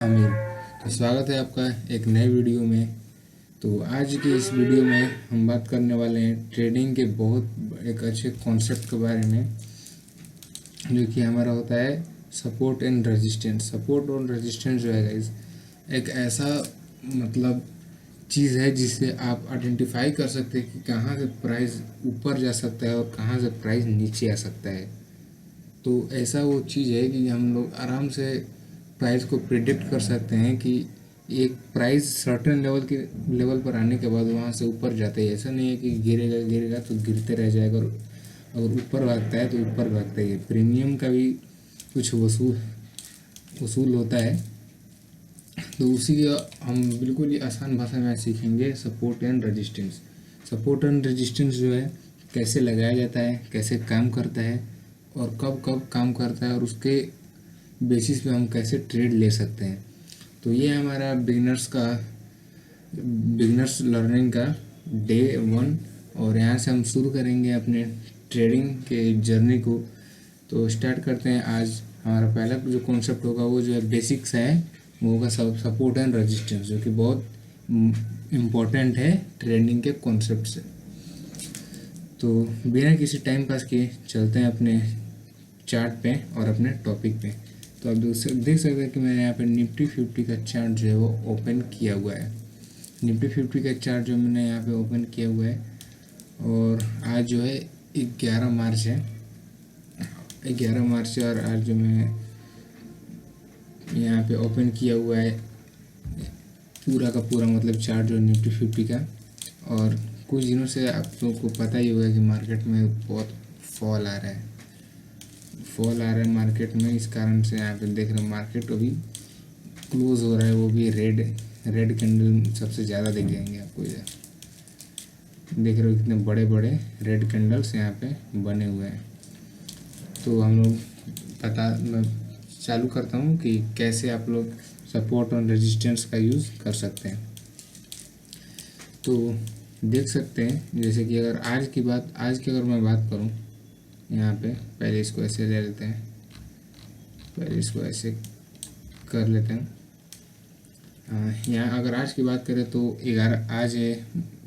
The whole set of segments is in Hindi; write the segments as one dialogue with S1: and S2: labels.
S1: आमिर। तो स्वागत है आपका एक नए वीडियो में। तो आज की इस वीडियो में हम बात करने वाले हैं ट्रेडिंग के बहुत एक अच्छे कॉन्सेप्ट के बारे में, जो कि हमारा होता है सपोर्ट एंड रेजिस्टेंस। सपोर्ट और रेजिस्टेंस जो है गाइस, एक ऐसा मतलब चीज़ है जिससे आप आइडेंटिफाई कर सकते हैं कि कहाँ से प्राइस ऊपर जा सकता है और कहाँ से प्राइस नीचे आ सकता है। तो ऐसा वो चीज़ है कि हम लोग आराम से प्राइस को प्रिडिक्ट कर सकते हैं कि एक प्राइस सर्टेन लेवल पर आने के बाद वहाँ से ऊपर जाता है। ऐसा नहीं है कि गिरेगा गिरेगा तो गिरते रह जाएगा, और अगर ऊपर भागता है तो ऊपर भागता है। प्रीमियम का भी कुछ वसूल होता है। तो उसी के हम बिल्कुल ही आसान भाषा में सीखेंगे support and resistance. Support and resistance जो है कैसे लगाया जाता है, कैसे काम करता है और कब कब काम करता है, और उसके बेसिस पे हम कैसे ट्रेड ले सकते हैं। तो ये हमारा बिगनर्स लर्निंग का डे 1, और यहाँ से हम शुरू करेंगे अपने ट्रेडिंग के जर्नी को। तो स्टार्ट करते हैं। आज हमारा पहला जो कॉन्सेप्ट होगा वो जो है बेसिक्स है, वो होगा सपोर्ट एंड रेजिस्टेंस, जो कि बहुत इम्पोर्टेंट है ट्रेडिंग के कॉन्सेप्ट से। तो बिना किसी टाइम पास के चलते हैं अपने चार्ट पे और अपने टॉपिक पे। तो आप देख सकते हैं कि मैंने यहाँ पे निफ्टी 50 का चार्ट जो है वो ओपन किया हुआ है। निफ्टी 50 का चार्ट जो मैंने यहाँ पे ओपन किया हुआ है, और आज जो है 11 मार्च है। 11 मार्च है, और आज जो मैं यहाँ पे ओपन किया हुआ है पूरा का पूरा मतलब चार्ट जो निफ्टी 50 का। और कुछ दिनों से आप लोगों को पता ही होगा कि मार्केट में बहुत फॉल आ रहा है मार्केट में। इस कारण से यहाँ पे देख रहे हैं मार्केट अभी क्लोज हो रहा है, वो भी रेड कैंडल सबसे ज़्यादा दिख जाएंगे आपको। इधर देख रहे हो कितने बड़े बड़े रेड कैंडल्स यहाँ पे बने हुए हैं। तो हम लोग मैं चालू करता हूँ कि कैसे आप लोग सपोर्ट और रेजिस्टेंस का यूज़ कर सकते हैं। तो देख सकते हैं जैसे कि आज की अगर मैं बात करूँ, यहाँ पे पहले इसको ऐसे ले लेते हैं, पहले इसको ऐसे कर लेते हैं। यहाँ अगर आज की बात करें तो आज है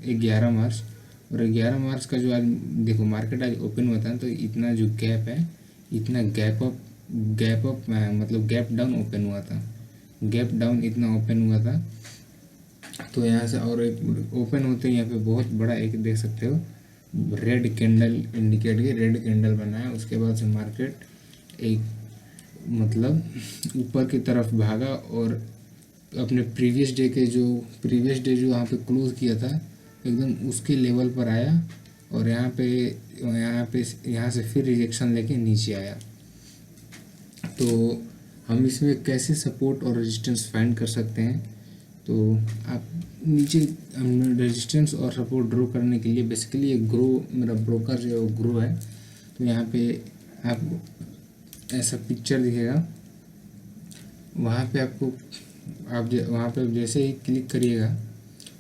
S1: 11 मार्च, और 11 मार्च का जो आज देखो मार्केट आज ओपन हुआ था, तो इतना जो गैप है, इतना गैप अप मतलब गैप डाउन ओपन हुआ था, गैप डाउन इतना ओपन हुआ था। तो यहाँ से और एक ओपन होते हैं यहाँ पे बहुत बड़ा एक देख सकते हो रेड कैंडल इंडिकेट की रेड कैंडल बना है। उसके बाद से मार्केट एक मतलब ऊपर की तरफ भागा, और अपने प्रीवियस डे जो यहाँ पे क्लोज किया था एकदम उसके लेवल पर आया, और यहाँ से फिर रिजेक्शन लेके नीचे आया। तो हम इसमें कैसे सपोर्ट और रेजिस्टेंस फाइंड कर सकते हैं। तो आप नीचे रेजिस्टेंस और सपोर्ट ड्रॉ करने के लिए बेसिकली एक मेरा ब्रोकर जो है वो ग्रो है। तो यहाँ पे आपको ऐसा पिक्चर दिखेगा, वहाँ पे वहाँ पे जैसे ही क्लिक करिएगा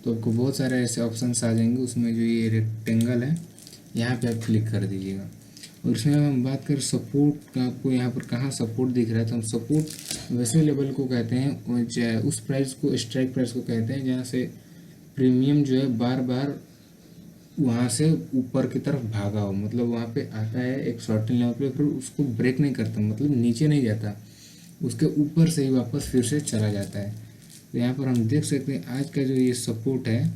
S1: तो आपको बहुत सारे ऐसे ऑप्शंस आ जाएंगे। उसमें जो ये रेक्टेंगल है यहाँ पे आप क्लिक कर दीजिएगा, और इसमें हम बात करें सपोर्ट का, आपको यहाँ पर कहाँ सपोर्ट दिख रहा है, तो हम सपोर्ट वैसे लेवल को कहते हैं, और उस प्राइस को स्ट्राइक प्राइस को कहते हैं जहाँ से प्रीमियम जो है बार बार वहाँ से ऊपर की तरफ भागा हो, मतलब वहाँ पे आता है एक सर्टेन लेवल पे, फिर उसको ब्रेक नहीं करता, मतलब नीचे नहीं जाता, उसके ऊपर से ही वापस फिर से चला जाता है। तो यहाँ पर हम देख सकते हैं आज का जो ये सपोर्ट है,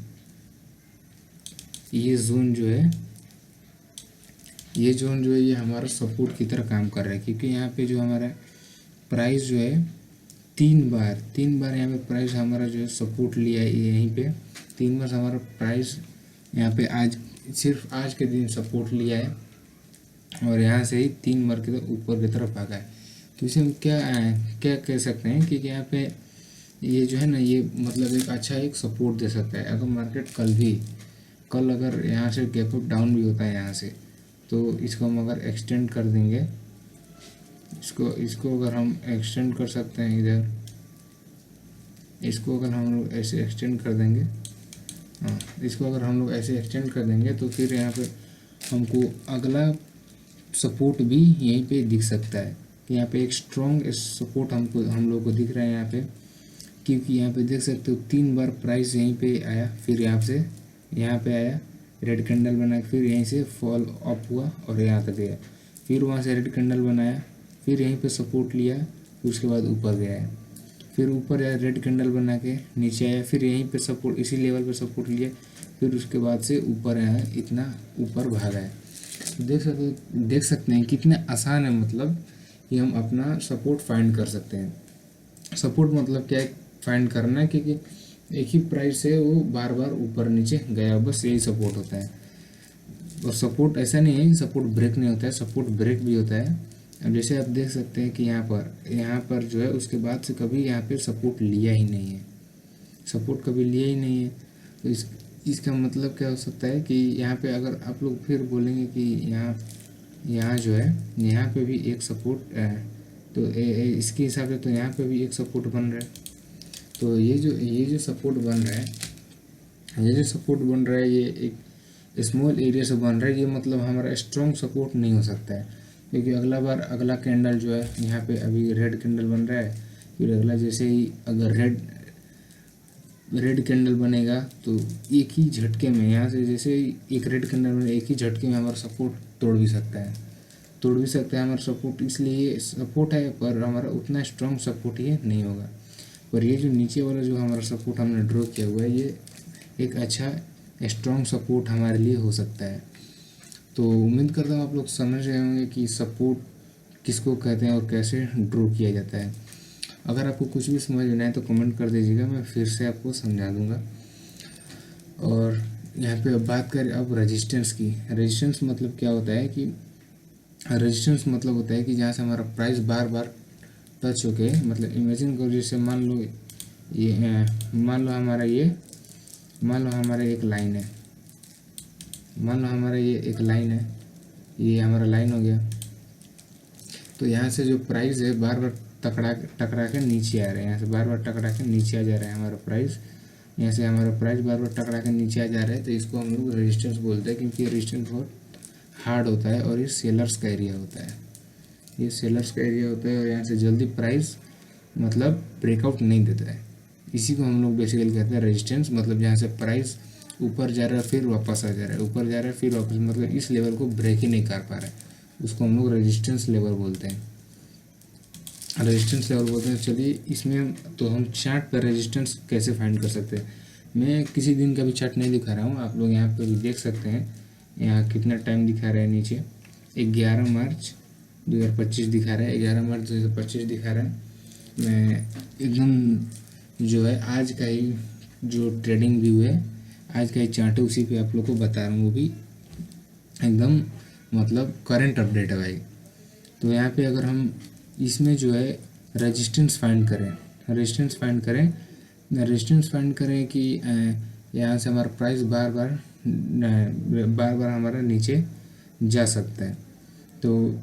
S1: ये जोन जो है ये हमारा सपोर्ट की तरह काम कर रहा है, क्योंकि यहाँ पे जो हमारा प्राइस जो है तीन बार यहाँ पे प्राइस हमारा जो है सपोर्ट लिया है। यहीं पे 3 बार हमारा प्राइस यहाँ पे सिर्फ आज के दिन सपोर्ट लिया है, और यहाँ से ही 3 बार की तरफ ऊपर की तरफ भागा है। तो इसे हम क्या कह सकते हैं कि यहाँ पे ये जो है ना, ये मतलब एक अच्छा एक सपोर्ट दे सकता है। अगर मार्केट कल अगर यहाँ से गैप अप डाउन भी होता है यहाँ से, तो इसको हम अगर एक्सटेंड कर देंगे, इसको अगर हम एक्सटेंड कर सकते हैं इधर, इसको अगर हम लोग ऐसे एक्सटेंड कर देंगे, हाँ इसको अगर हम लोग ऐसे एक्सटेंड कर देंगे, तो फिर यहाँ पे हमको अगला सपोर्ट भी यहीं पे दिख सकता है। यहाँ पे एक स्ट्रॉन्ग सपोर्ट हम लोग को दिख रहा है यहाँ पे, क्योंकि यहाँ पे देख सकते हो 3 बार प्राइस यहीं पे आया, फिर यहाँ पे आया, रेड कैंडल बना, फिर यहीं से फॉल अप हुआ और यहाँ तक गया, फिर वहाँ से रेड कैंडल बनाया, फिर यहीं पे सपोर्ट लिया, फिर उसके बाद ऊपर गया है, फिर ऊपर आया, रेड कैंडल बना के नीचे आया, फिर यहीं पे सपोर्ट, इसी लेवल पे सपोर्ट लिया, फिर उसके बाद से ऊपर आया, इतना ऊपर भागा है। देख सकते हैं कितना आसान है, मतलब कि हम अपना सपोर्ट फाइंड कर सकते हैं। सपोर्ट मतलब क्या है, फाइंड करना है, क्योंकि एक ही प्राइस से वो बार बार ऊपर नीचे गया, बस यही सपोर्ट होता है। और सपोर्ट ऐसा नहीं है कि सपोर्ट ब्रेक नहीं होता है, सपोर्ट ब्रेक भी होता है। अब जैसे आप देख सकते हैं कि यहाँ पर जो है उसके बाद से कभी यहाँ पे सपोर्ट लिया ही नहीं है, सपोर्ट कभी लिया ही नहीं है। तो इसका मतलब क्या हो सकता है कि यहाँ पे अगर आप लोग फिर बोलेंगे कि यहाँ जो है यहाँ पे भी एक सपोर्ट है, तो इसके हिसाब से तो यहाँ पे भी एक सपोर्ट बन रहा है। तो ये जो सपोर्ट बन रहा है, ये एक स्मॉल एरिया से बन रहा है, ये मतलब हमारा स्ट्रॉन्ग सपोर्ट नहीं हो सकता है, क्योंकि अगला कैंडल जो है यहाँ पे अभी रेड कैंडल बन रहा है, फिर अगला जैसे ही अगर रेड कैंडल बनेगा तो एक ही झटके में, यहाँ से जैसे एक रेड कैंडल बने, एक ही झटके में हमारा सपोर्ट तोड़ भी सकता है हमारा सपोर्ट। इसलिए सपोर्ट है, पर हमारा उतना स्ट्रॉन्ग सपोर्ट ये नहीं होगा। पर ये जो नीचे वाला जो हमारा सपोर्ट हमने ड्रॉ किया हुआ है, ये एक अच्छा स्ट्रॉन्ग सपोर्ट हमारे लिए हो सकता है। तो उम्मीद करता हूँ आप लोग समझ रहे होंगे कि सपोर्ट किसको कहते हैं और कैसे ड्रॉ किया जाता है। अगर आपको कुछ भी समझ में आए तो कमेंट कर दीजिएगा, मैं फिर से आपको समझा दूंगा। और यहाँ पे अब बात करें अब रेजिस्टेंस की। रेजिस्टेंस मतलब क्या होता है कि रेजिस्टेंस मतलब होता है कि जहाँ से हमारा प्राइस बार बार टच होके, मतलब इमेजिन करो जैसे मान लो हमारा एक लाइन है, ये हमारा लाइन हो गया। तो यहाँ से जो प्राइस है बार बार टकरा के नीचे आ रहा है, यहाँ से बार बार टकरा के नीचे आ जा रहा है हमारा प्राइस, यहाँ से हमारा प्राइस बार बार टकरा के नीचे आ जा रहा है। तो इसको हम लोग रेजिस्टेंस बोलते हैं, क्योंकि रेजिस्टेंस बहुत हार्ड होता है और ये सेलर्स का एरिया होता है, और यहाँ से जल्दी प्राइस मतलब ब्रेकआउट नहीं देता है। इसी को हम लोग बेसिकली कहते हैं रेजिस्टेंस, मतलब जहाँ से प्राइस ऊपर जा रहा है फिर वापस आ जा रहा है, ऊपर जा रहा है फिर वापस, मतलब इस लेवल को ब्रेक ही नहीं कर पा रहा है, उसको हम लोग रेजिस्टेंस लेवल बोलते हैं। चलिए इसमें तो हम चार्ट पर रेजिस्टेंस कैसे फाइंड कर सकते हैं। मैं किसी दिन का भी चार्ट नहीं दिखा रहा हूँ, आप लोग यहाँ पर देख सकते हैं। यहाँ कितना टाइम दिखा रहा है, नीचे 11 मार्च 2025 दिखा रहा है, 11 मार्च 2025 दिखा रहा है। मैं एकदम जो है आज का ही जो ट्रेडिंग व्यू है, आज का ही चार्ट है, उसी पे आप लोग को बता रहा हूँ, वो भी एकदम मतलब करंट अपडेट है भाई। तो यहाँ पे अगर हम इसमें जो है रेजिस्टेंस फाइंड करें कि यहाँ से हमारा प्राइस बार बार हमारा नीचे जा सकता है। तो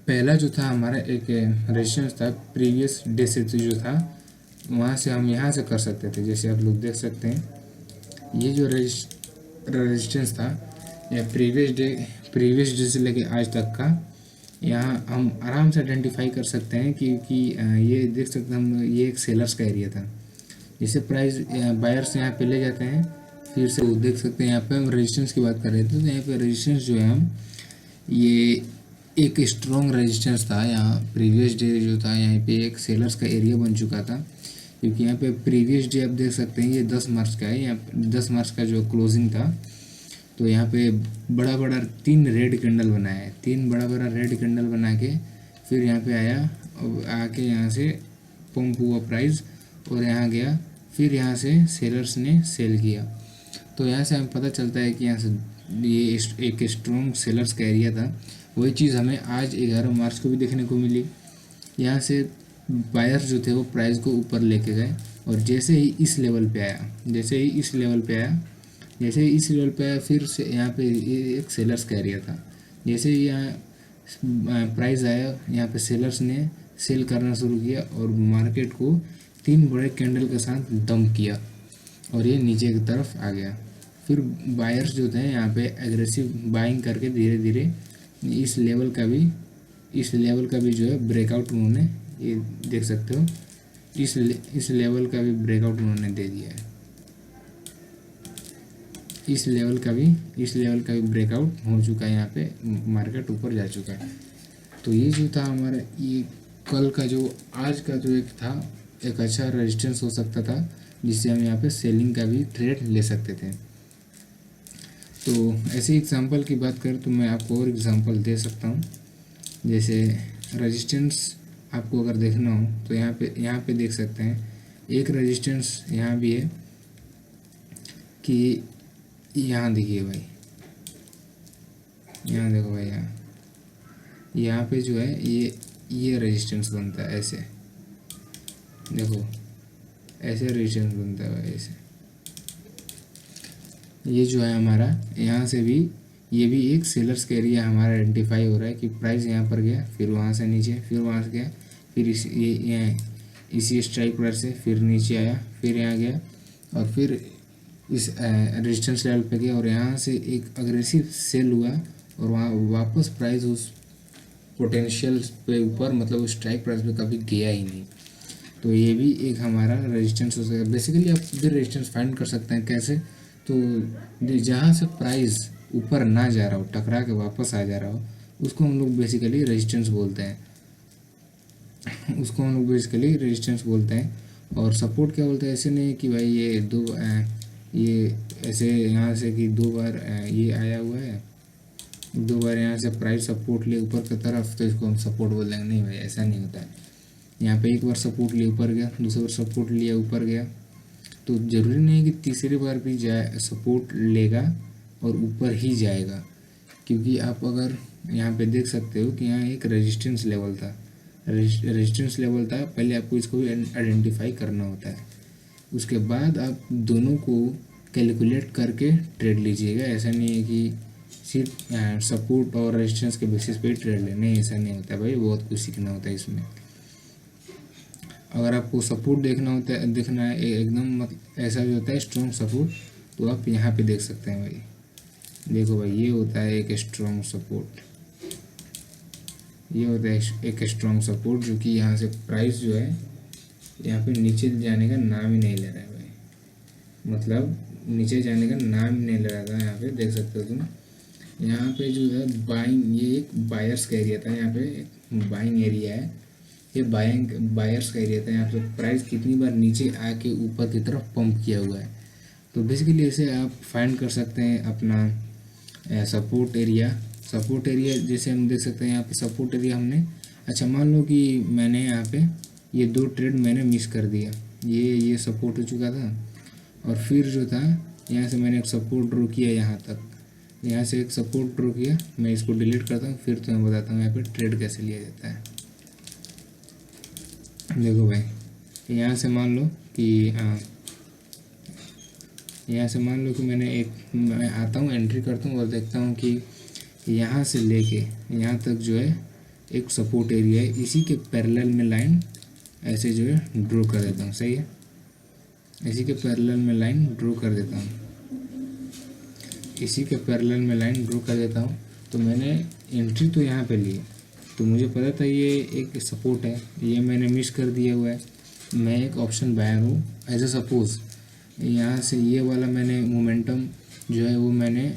S1: पहला जो था हमारा एक रेजिस्टेंस था प्रीवियस डे से जो था, वहाँ से हम यहाँ से कर सकते थे। जैसे आप लोग देख सकते हैं, ये जो रेजिस्टेंस था या प्रीवियस डे से लेके आज तक का, यहाँ हम आराम से आइडेंटिफाई कर सकते हैं, क्योंकि ये देख सकते हैं हम, ये एक सेलर्स का एरिया था। जैसे प्राइस बायर्स यहाँ पे ले जाते हैं, फिर से वो देख सकते हैं यहाँ पे हम रेजिस्टेंस की बात कर रहे थे। तो यहाँ पे रेजिस्टेंस जो है हम, ये एक स्ट्रॉन्ग रेजिस्टेंस था। यहाँ प्रीवियस डे जो था, यहाँ पे एक सेलर्स का एरिया बन चुका था, क्योंकि यहाँ पे प्रीवियस डे आप देख सकते हैं ये 10 मार्च का है, यहाँ 10 मार्च का जो क्लोजिंग था। तो यहाँ पे बड़ा 3 रेड कैंडल बनाया है, 3 बड़ा रेड कैंडल बना के फिर यहाँ पे आया, और आके यहाँ से पंप हुआ प्राइस और यहाँ गया, फिर यहाँ से सेलर्स ने सेल किया। तो यहाँ से हमें पता चलता है कि यहाँ से ये एक स्ट्रॉन्ग सेलर्स का एरिया था। वही चीज़ हमें आज 11 मार्च को भी देखने को मिली। यहाँ से बायर्स जो थे वो प्राइस को ऊपर लेके गए, और जैसे ही इस लेवल पे आया फिर से यहाँ पे एक सेलर्स का एरिया था। जैसे ही यहाँ प्राइस आया, यहाँ पे सेलर्स ने सेल करना शुरू किया और मार्केट को 3 बड़े कैंडल के साथ डंप किया और ये नीचे की तरफ आ गया। फिर बायर्स जो थे यहाँ पे एग्रेसिव बाइंग करके धीरे धीरे इस लेवल का भी जो है ब्रेकआउट उन्होंने, ये देख सकते हो, इस लेवल का भी ब्रेकआउट उन्होंने दे दिया है। इस लेवल का भी ब्रेकआउट हो चुका है, यहाँ पे मार्केट ऊपर जा चुका है। तो ये जो था हमारा, ये कल का जो, आज का जो एक था, एक अच्छा रेजिस्टेंस हो सकता था जिससे हम यहाँ पे सेलिंग का भी ट्रेड ले सकते थे। तो ऐसे एग्जांपल की बात करें तो मैं आपको और एग्जांपल दे सकता हूँ। जैसे रेजिस्टेंस आपको अगर देखना हो तो यहाँ पे देख सकते हैं, एक रेजिस्टेंस यहाँ भी है कि यहाँ देखिए भाई, यहाँ देखो भाई, यहाँ पे जो है ये रेजिस्टेंस बनता है, ऐसे देखो, ऐसे रेजिस्टेंस बनता है भाई, ऐसे। ये जो है हमारा, यहाँ से भी ये भी एक सेलर्स का एरिया हमारा आइडेंटिफाई हो रहा है कि प्राइस यहाँ पर गया, फिर वहाँ से नीचे, फिर वहाँ से गया, फिर इसी स्ट्राइक प्राइस से फिर नीचे आया, फिर यहाँ गया और फिर इस रेजिस्टेंस लेवल पे गया और यहाँ से एक अग्रेसिव सेल हुआ और वहाँ वापस प्राइस उस पोटेंशियल पे ऊपर, मतलब उस स्ट्राइक प्राइस पे कभी गया ही नहीं। तो ये भी एक हमारा रेजिस्टेंस हो सकता है। बेसिकली आप भी रेजिस्टेंस फाइंड कर सकते हैं कैसे, तो जहाँ से प्राइस ऊपर ना जा रहा हो, टकरा के वापस आ जा रहा हो, उसको हम लोग बेसिकली रेजिस्टेंस बोलते हैं। और सपोर्ट क्या बोलते हैं, ऐसे नहीं कि भाई ये ऐसे यहाँ से कि 2 बार ये आया हुआ है, 2 बार यहाँ से प्राइस सपोर्ट लिए ऊपर की तरफ, तो इसको हम सपोर्ट बोल देंगे। नहीं भाई, ऐसा नहीं होता है। यहाँ पे एक बार सपोर्ट लिया ऊपर गया, दूसरी बार सपोर्ट लिया ऊपर गया, तो ज़रूरी नहीं है कि तीसरी बार भी जाए सपोर्ट लेगा और ऊपर ही जाएगा। क्योंकि आप अगर यहाँ पे देख सकते हो कि यहाँ एक रेजिस्टेंस लेवल था, पहले आपको इसको भी आइडेंटिफाई करना होता है। उसके बाद आप दोनों को कैलकुलेट करके ट्रेड लीजिएगा। ऐसा नहीं है कि सिर्फ सपोर्ट और रेजिस्टेंस के बेसिस पे ही ट्रेड ले, नहीं, ऐसा नहीं होता भाई, बहुत कुछ सीखना होता है इसमें। अगर आपको सपोर्ट देखना है एकदम ऐसा भी होता है स्ट्रॉन्ग सपोर्ट, तो आप यहाँ पे देख सकते हैं भाई, देखो भाई, ये होता है एक स्ट्रॉन्ग सपोर्ट, ये होता है एक स्ट्रॉन्ग सपोर्ट, जो कि यहाँ से प्राइस जो है यहाँ पे नीचे जाने का नाम ही नहीं ले रहा है भाई, मतलब नीचे जाने का नाम ही नहीं ले रहा था। यहाँ पे देख सकते हो तुम, यहाँ पे जो है बाइंग, ये एक बायर्स का एरिया था, यहाँ पे बाइंग एरिया है, ये बायर्स का एरिया था। यहाँ पे प्राइस कितनी बार नीचे आके ऊपर की तरफ पंप किया हुआ है। तो बेसिकली ऐसे आप फाइंड कर सकते हैं अपना सपोर्ट एरिया जैसे हम देख सकते हैं यहाँ पे सपोर्ट एरिया हमने, अच्छा मान लो कि मैंने यहाँ पे ये 2 ट्रेड मैंने मिस कर दिया, ये सपोर्ट हो चुका था और फिर जो था यहाँ से मैंने एक सपोर्ट ड्रॉ किया, यहाँ तक यहाँ से एक सपोर्ट ड्रॉ किया। मैं इसको डिलीट करता हूँ, फिर तो मैं बताता हूँ यहाँ पे ट्रेड कैसे लिया जाता है। देखो भाई, यहाँ से मान लो कि मैं आता हूँ, एंट्री करता हूँ और देखता हूँ कि यहाँ से लेके यहाँ तक जो है एक सपोर्ट एरिया है, इसी के पैरेलल में लाइन ऐसे जो है ड्रॉ कर देता हूँ। सही है, इसी के पैरेलल में लाइन ड्रॉ कर देता हूँ। तो मैंने एंट्री तो यहाँ पे ली, तो मुझे पता था ये एक सपोर्ट है, ये मैंने मिस कर दिया हुआ है। मैं एक ऑप्शन बायर हूँ, एज अ सपोज यहाँ से ये वाला मैंने मोमेंटम जो है वो मैंने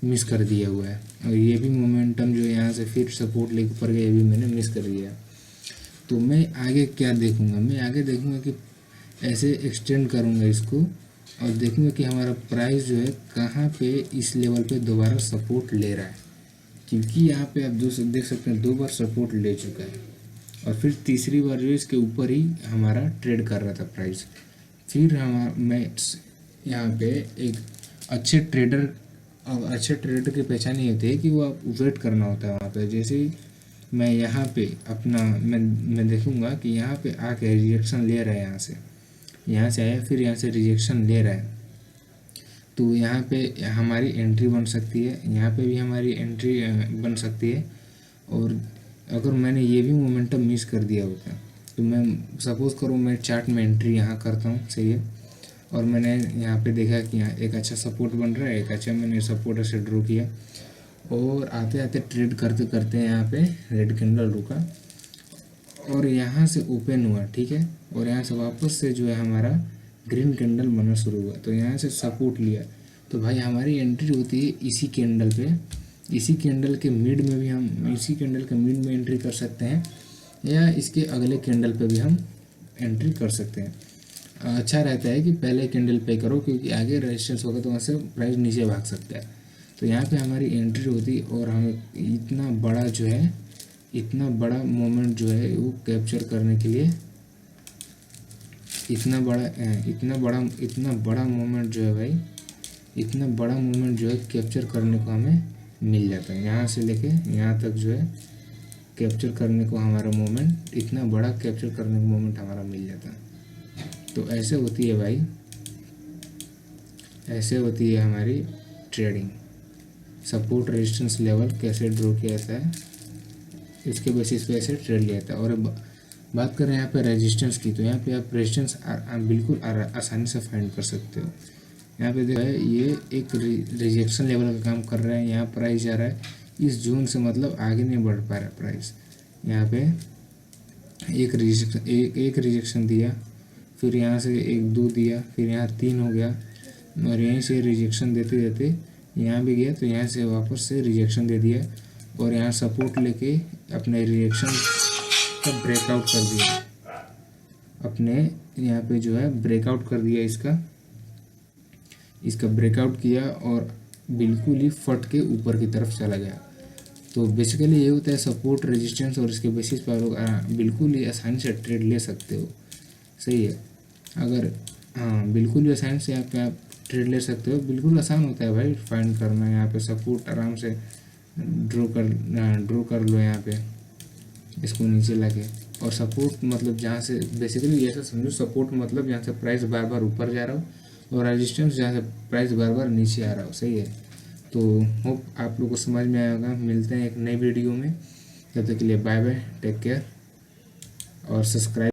S1: मिस कर दिया हुआ है, और ये भी मोमेंटम जो है यहाँ से फिर सपोर्ट लेके ऊपर गया, ये भी मैंने मिस कर दिया। तो मैं आगे क्या देखूँगा, मैं आगे देखूँगा कि ऐसे एक्सटेंड करूँगा इसको और देखूँगा कि हमारा प्राइस जो है कहाँ पे इस लेवल पे दोबारा सपोर्ट ले रहा है। क्योंकि यहाँ पे आप देख सकते हैं 2 बार सपोर्ट ले चुका है और फिर तीसरी बार जो इसके ऊपर ही हमारा ट्रेड कर रहा था प्राइस। फिर मैं यहाँ पे एक अच्छे ट्रेडर की पहचान ये होती है कि वो आप वेट करना होता है वहाँ पे। जैसे ही मैं यहाँ पे अपना मैं देखूँगा कि यहाँ पे आके रिजेक्शन ले रहा है, यहाँ से आया, फिर यहाँ से रिजेक्शन ले रहा है, तो यहाँ पे हमारी एंट्री बन सकती है, यहाँ पे भी हमारी एंट्री बन सकती है। और अगर मैंने ये भी मोमेंटम मिस कर दिया होता तो मैं सपोज़ करूँ मैं चार्ट में एंट्री यहाँ करता हूँ, सही है, और मैंने यहाँ पे देखा कि यहाँ एक अच्छा सपोर्ट बन रहा है, एक अच्छा मैंने सपोर्ट ऐसे ड्रॉ किया और आते आते ट्रेड करते करते यहाँ पे रेड कैंडल रुका और यहाँ से ओपन हुआ, ठीक है, और यहाँ से वापस से जो है हमारा ग्रीन कैंडल बनना शुरू हुआ, तो यहाँ से सपोर्ट लिया, तो भाई हमारी एंट्री होती है इसी कैंडल पे, इसी कैंडल के मिड में भी हम इसी कैंडल के मिड में एंट्री कर सकते हैं, या इसके अगले कैंडल पे भी हम एंट्री कर सकते हैं। अच्छा रहता है कि पहले कैंडल पे करो, क्योंकि आगे रेजिस्टेंस होगा तो वहाँ से प्राइस नीचे भाग सकता है। तो यहाँ पे हमारी एंट्री होती और हमें इतना बड़ा जो है, इतना बड़ा मोमेंट जो है वो कैप्चर करने के लिए, इतना बड़ा मोमेंट जो है भाई, इतना बड़ा मोमेंट जो है कैप्चर करने को हमें मिल जाता है। यहाँ से लेके यहाँ तक जो है कैप्चर करने को हमारा मोमेंट, इतना बड़ा कैप्चर करने का मोमेंट हमारा मिल जाता है। तो ऐसे होती है भाई, ऐसे होती है हमारी ट्रेडिंग। सपोर्ट रेजिस्टेंस लेवल कैसे ड्रॉ किया जाता है, इसके बेसिस पे ऐसे ट्रेड लिया जाता है। और बात करें यहाँ पे रेजिस्टेंस की, तो यहाँ पे आप रेजिस्टेंस बिल्कुल आसानी से फाइंड कर सकते हो। यहाँ पे देखो ये एक रिजेक्शन लेवल का काम कर रहा है, यहाँ प्राइस जा रहा है इस जोन से, मतलब आगे नहीं बढ़ पा रहा प्राइस। यहाँ पे एक रिजेक्शन दिया, फिर यहाँ से 1 2 दिया, फिर यहाँ 3 हो गया, और यहीं से रिजेक्शन देते देते यहाँ भी गया, तो यहाँ से वापस से रिजेक्शन दे दिया, और यहाँ सपोर्ट लेके अपने रिजेक्शन का ब्रेकआउट कर दिया, अपने यहाँ पे जो है ब्रेकआउट कर दिया, इसका ब्रेकआउट किया और बिल्कुल ही फट के ऊपर की तरफ चला गया। तो बेसिकली ये होता है सपोर्ट रेजिस्टेंस, और इसके बेसिस पर लोग बिल्कुल ही आसानी से ट्रेड ले सकते हो। सही है, अगर हाँ बिल्कुल ही आसानी से आप ट्रेड ले सकते हो, बिल्कुल आसान होता है भाई फाइंड करना। यहाँ पे सपोर्ट आराम से ड्रॉ कर लो यहाँ पे, इसको नीचे लाके, और सपोर्ट मतलब जहाँ से बेसिकली ऐसा समझो, सपोर्ट मतलब जहाँ से प्राइस बार बार ऊपर जा रहा हो, और रेजिस्टेंस जहाँ से प्राइस बार बार नीचे आ रहा हो। सही है, तो होप आप लोगों को समझ में आएगा। मिलते हैं एक नई वीडियो में, तब तक के लिए बाय बाय, टेक केयर और सब्सक्राइब।